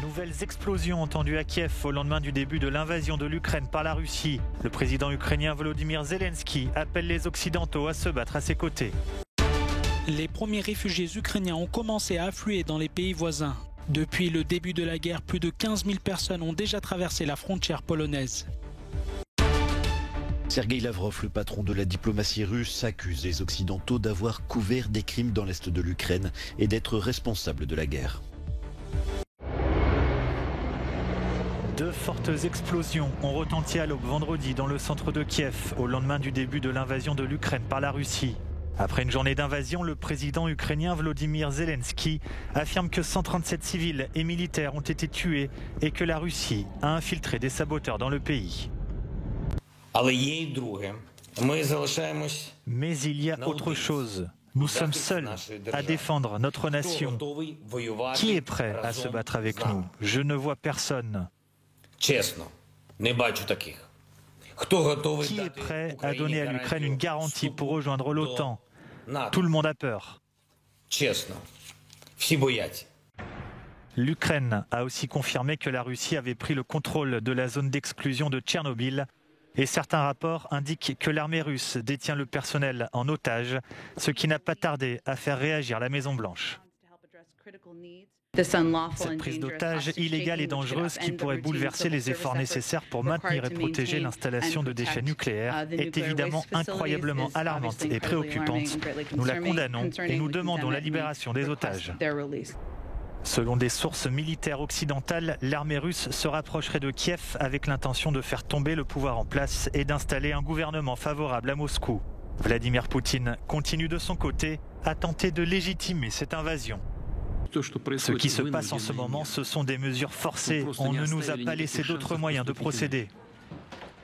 Nouvelles explosions entendues à Kiev au lendemain du début de l'invasion de l'Ukraine par la Russie. Le président ukrainien Volodymyr Zelensky appelle les Occidentaux à se battre à ses côtés. Les premiers réfugiés ukrainiens ont commencé à affluer dans les pays voisins. Depuis le début de la guerre, plus de 15 000 personnes ont déjà traversé la frontière polonaise. Sergueï Lavrov, le patron de la diplomatie russe, accuse les Occidentaux d'avoir couvert des crimes dans l'est de l'Ukraine et d'être responsables de la guerre. Deux fortes explosions ont retenti à l'aube vendredi dans le centre de Kiev, au lendemain du début de l'invasion de l'Ukraine par la Russie. Après une journée d'invasion, le président ukrainien Volodymyr Zelensky affirme que 137 civils et militaires ont été tués et que la Russie a infiltré des saboteurs dans le pays. Mais il y a autre chose. Nous sommes seuls à défendre notre nation. Qui est prêt à se battre avec nous? Je ne vois personne. Qui est prêt à donner à l'Ukraine une garantie pour rejoindre l'OTAN? Tout le monde a peur. L'Ukraine a aussi confirmé que la Russie avait pris le contrôle de la zone d'exclusion de Tchernobyl. Et certains rapports indiquent que l'armée russe détient le personnel en otage, ce qui n'a pas tardé à faire réagir la Maison-Blanche. Cette prise d'otage illégale et dangereuse qui pourrait bouleverser les efforts nécessaires pour maintenir et protéger l'installation de déchets nucléaires est évidemment incroyablement alarmante et préoccupante. Nous la condamnons et nous demandons la libération des otages. Selon des sources militaires occidentales, l'armée russe se rapprocherait de Kiev avec l'intention de faire tomber le pouvoir en place et d'installer un gouvernement favorable à Moscou. Vladimir Poutine continue de son côté à tenter de légitimer cette invasion. Ce qui se passe en ce moment, ce sont des mesures forcées. On ne nous a pas laissé d'autres moyens de procéder.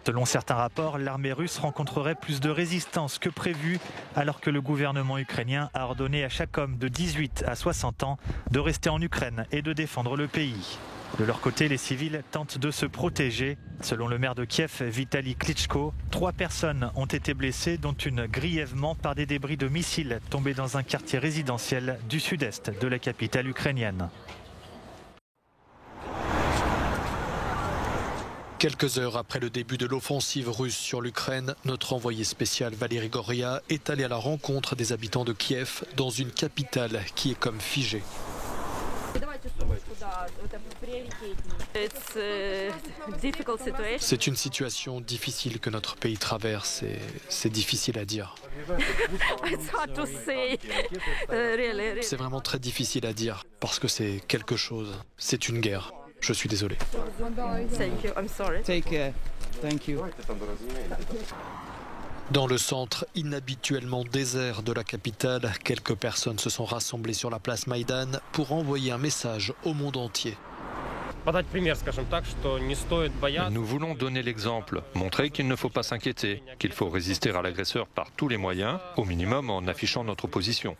Selon certains rapports, l'armée russe rencontrerait plus de résistance que prévu, alors que le gouvernement ukrainien a ordonné à chaque homme de 18 à 60 ans de rester en Ukraine et de défendre le pays. De leur côté, les civils tentent de se protéger. Selon le maire de Kiev, Vitali Klitschko, 3 personnes ont été blessées, dont une grièvement par des débris de missiles tombés dans un quartier résidentiel du sud-est de la capitale ukrainienne. Quelques heures après le début de l'offensive russe sur l'Ukraine, notre envoyé spécial Valérie Goria est allé à la rencontre des habitants de Kiev dans une capitale qui est comme figée. C'est une situation difficile que notre pays traverse et c'est difficile à dire. C'est vraiment très difficile à dire parce que c'est quelque chose, c'est une guerre. Je suis désolé. Dans le centre inhabituellement désert de la capitale, quelques personnes se sont rassemblées sur la place Maïdan pour envoyer un message au monde entier. Nous voulons donner l'exemple, montrer qu'il ne faut pas s'inquiéter, qu'il faut résister à l'agresseur par tous les moyens, au minimum en affichant notre position.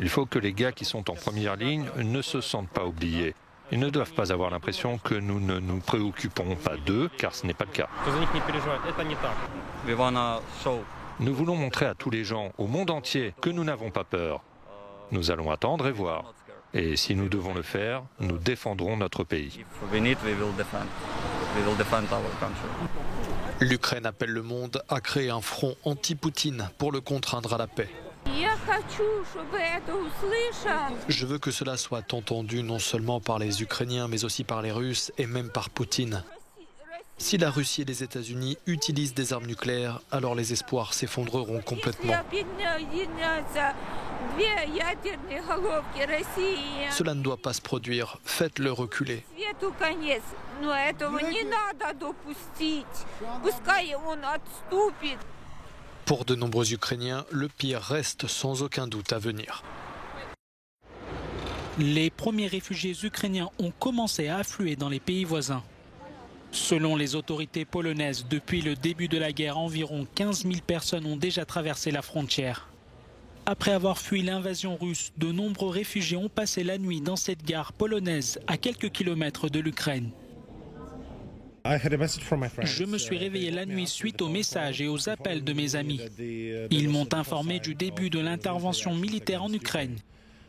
Il faut que les gars qui sont en première ligne ne se sentent pas oubliés. Ils ne doivent pas avoir l'impression que nous ne nous préoccupons pas d'eux, car ce n'est pas le cas. Nous voulons montrer à tous les gens, au monde entier, que nous n'avons pas peur. Nous allons attendre et voir. Et si nous devons le faire, nous défendrons notre pays. L'Ukraine appelle le monde à créer un front anti-Poutine pour le contraindre à la paix. Je veux que cela soit entendu non seulement par les Ukrainiens, mais aussi par les Russes et même par Poutine. Si la Russie et les États-Unis utilisent des armes nucléaires, alors les espoirs s'effondreront complètement. Cela ne doit pas se produire. Faites-le reculer. Pour de nombreux Ukrainiens, le pire reste sans aucun doute à venir. Les premiers réfugiés ukrainiens ont commencé à affluer dans les pays voisins. Selon les autorités polonaises, depuis le début de la guerre, environ 15 000 personnes ont déjà traversé la frontière. Après avoir fui l'invasion russe, de nombreux réfugiés ont passé la nuit dans cette gare polonaise à quelques kilomètres de l'Ukraine. Je me suis réveillé la nuit suite aux messages et aux appels de mes amis. Ils m'ont informé du début de l'intervention militaire en Ukraine.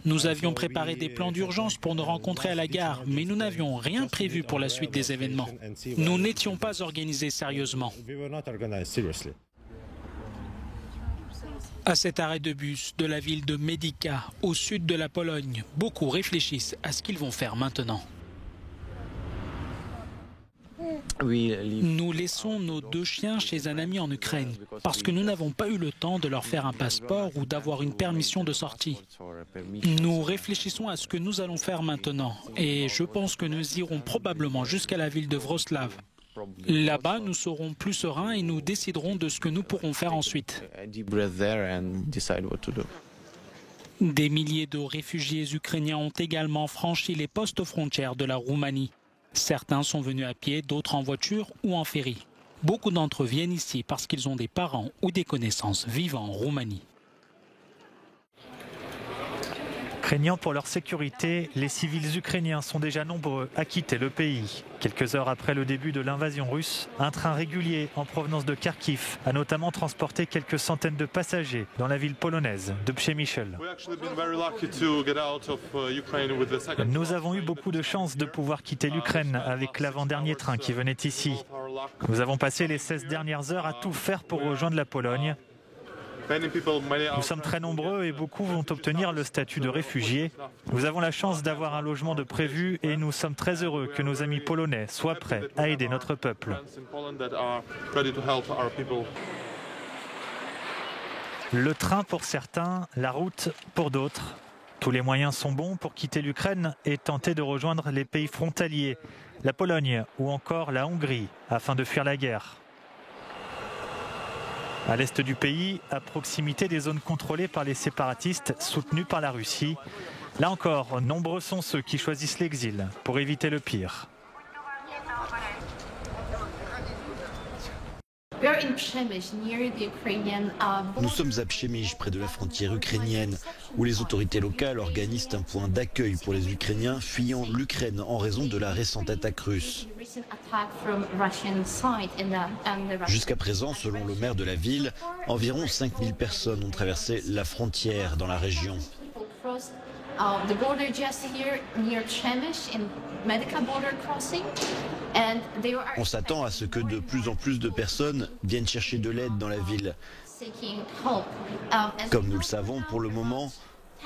Nous avions préparé des plans d'urgence pour nous rencontrer à la gare, mais nous n'avions rien prévu pour la suite des événements. Nous n'étions pas organisés sérieusement. À cet arrêt de bus de la ville de Medyka, au sud de la Pologne, beaucoup réfléchissent à ce qu'ils vont faire maintenant. Nous laissons nos 2 chiens chez un ami en Ukraine parce que nous n'avons pas eu le temps de leur faire un passeport ou d'avoir une permission de sortie. Nous réfléchissons à ce que nous allons faire maintenant et je pense que nous irons probablement jusqu'à la ville de Wrocław. Là-bas, nous serons plus sereins et nous déciderons de ce que nous pourrons faire ensuite. Des milliers de réfugiés ukrainiens ont également franchi les postes frontières de la Roumanie. Certains sont venus à pied, d'autres en voiture ou en ferry. Beaucoup d'entre eux viennent ici parce qu'ils ont des parents ou des connaissances vivant en Roumanie. Craignant pour leur sécurité, les civils ukrainiens sont déjà nombreux à quitter le pays. Quelques heures après le début de l'invasion russe, un train régulier en provenance de Kharkiv a notamment transporté quelques centaines de passagers dans la ville polonaise de Przemyśl. Nous avons eu beaucoup de chance de pouvoir quitter l'Ukraine avec l'avant-dernier train qui venait ici. Nous avons passé les 16 dernières heures à tout faire pour rejoindre la Pologne. Nous sommes très nombreux et beaucoup vont obtenir le statut de réfugiés. Nous avons la chance d'avoir un logement de prévu et nous sommes très heureux que nos amis polonais soient prêts à aider notre peuple. Le train pour certains, la route pour d'autres. Tous les moyens sont bons pour quitter l'Ukraine et tenter de rejoindre les pays frontaliers, la Pologne ou encore la Hongrie, afin de fuir la guerre. À l'est du pays, à proximité des zones contrôlées par les séparatistes soutenus par la Russie. Là encore, nombreux sont ceux qui choisissent l'exil pour éviter le pire. Nous sommes à Przemyśl, près de la frontière ukrainienne, où les autorités locales organisent un point d'accueil pour les Ukrainiens fuyant l'Ukraine en raison de la récente attaque russe. Jusqu'à présent, selon le maire de la ville, environ 5000 personnes ont traversé la frontière dans la région. On s'attend à ce que de plus en plus de personnes viennent chercher de l'aide dans la ville. Comme nous le savons, pour le moment,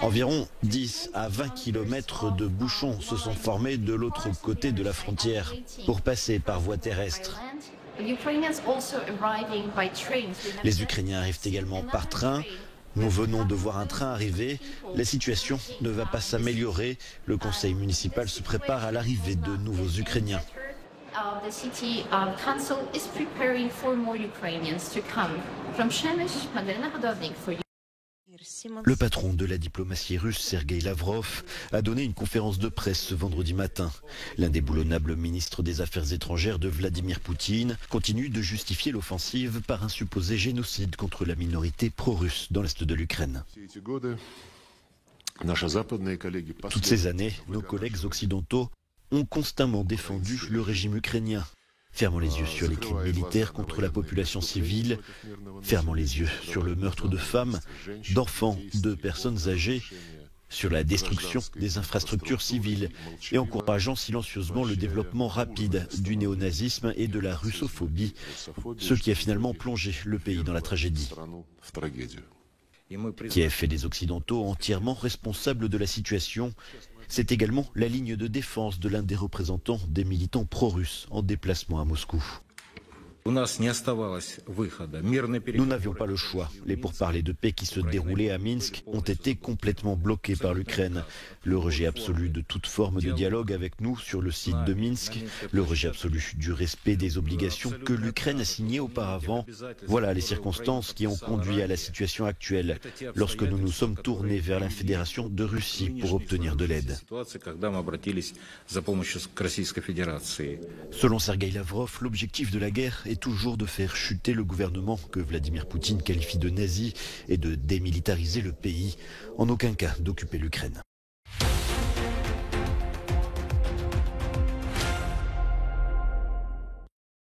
environ 10 à 20 km de bouchons se sont formés de l'autre côté de la frontière pour passer par voie terrestre. Les Ukrainiens arrivent également par train. Nous venons de voir un train arriver. La situation ne va pas s'améliorer. Le conseil municipal se prépare à l'arrivée de nouveaux Ukrainiens. Le patron de la diplomatie russe, Sergueï Lavrov, a donné une conférence de presse ce vendredi matin. L'indéboulonnable ministre des Affaires étrangères de Vladimir Poutine continue de justifier l'offensive par un supposé génocide contre la minorité pro-russe dans l'est de l'Ukraine. Toutes ces années, nos collègues occidentaux ont constamment défendu le régime ukrainien, fermant les yeux sur les crimes militaires contre la population civile, fermant les yeux sur le meurtre de femmes, d'enfants, de personnes âgées, sur la destruction des infrastructures civiles et encourageant silencieusement le développement rapide du néonazisme et de la russophobie, ce qui a finalement plongé le pays dans la tragédie. Kiev et les Occidentaux entièrement responsables de la situation. C'est également la ligne de défense de l'un des représentants des militants pro-russes en déplacement à Moscou. Nous n'avions pas le choix. Les pourparlers de paix qui se déroulaient à Minsk ont été complètement bloqués par l'Ukraine. Le rejet absolu de toute forme de dialogue avec nous sur le site de Minsk, le rejet absolu du respect des obligations que l'Ukraine a signées auparavant. Voilà les circonstances qui ont conduit à la situation actuelle, lorsque nous nous sommes tournés vers la Fédération de Russie pour obtenir de l'aide. Selon Sergueï Lavrov, l'objectif de la guerre est toujours de faire chuter le gouvernement que Vladimir Poutine qualifie de nazi et de démilitariser le pays, en aucun cas d'occuper l'Ukraine.